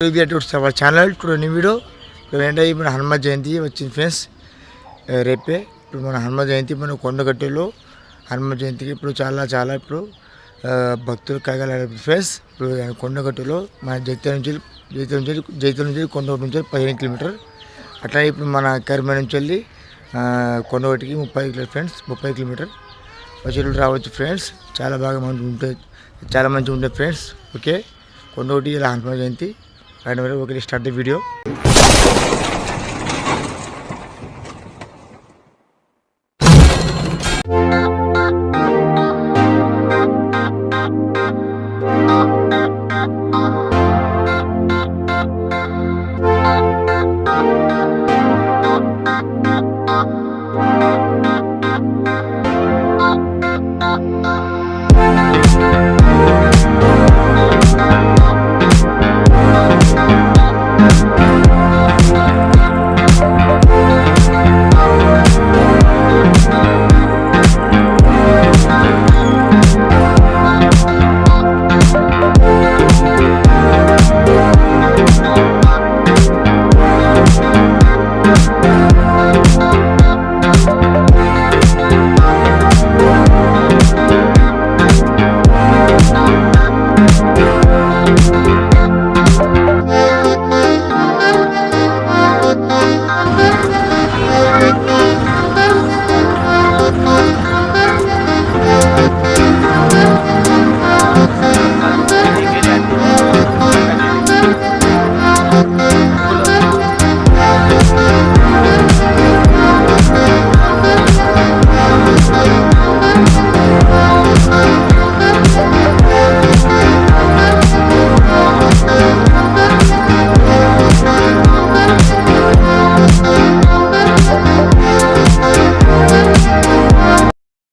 Our channel today new video. ఏంటంటే మన హనుమ జయంతి వచ్చింది ఫ్రెండ్స్, రేపే. ఇప్పుడు మన హనుమ జయంతి మన కొండగట్టులో హనుమ జయంతికి ఇప్పుడు చాలా ఇప్పుడు భక్తులు కలగాలి ఫ్రెండ్స్. ఇప్పుడు కొండగట్టులో మన జైత్యాల నుంచి కొండగట్టు నుంచి 15 కిలోమీటర్. అట్లా ఇప్పుడు మన కరీంనగర్ నుంచి వెళ్ళి కొండగట్టుకి 30 కిలోమీటర్ ఫ్రెండ్స్. 30 కిలోమీటర్ వచ్చి రావచ్చు ఫ్రెండ్స్. చాలా బాగా మంచిగా ఉంటాయి ఫ్రెండ్స్. ఓకే, కొండగట్టు ఇలా Hanuma Jayanti. Okay, start the video.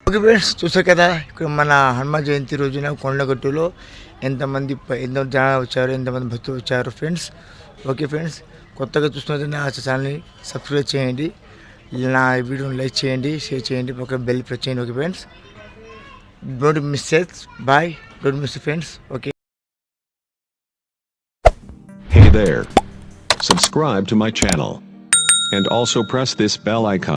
Okay friends, చూసారు కదా ఇక్కడ మన హనుమ జయంతి రోజున కొండగట్టులో ఎంతమంది జనాలు వచ్చారు, ఎంతమంది భక్తులు వచ్చారు ఫ్రెండ్స్. ఓకే ఫ్రెండ్స్, కొత్తగా చూస్తున్నది నా ఛానల్ని సబ్స్క్రైబ్ చేయండి, నా వీడియోని లైక్ చేయండి, షేర్ చేయండి, ఒక బెల్ ప్రెస్ చేయండి. Okay friends, don't miss it. Bye, don't miss friends. Okay. Hey there. Subscribe to my channel. And also press this bell icon.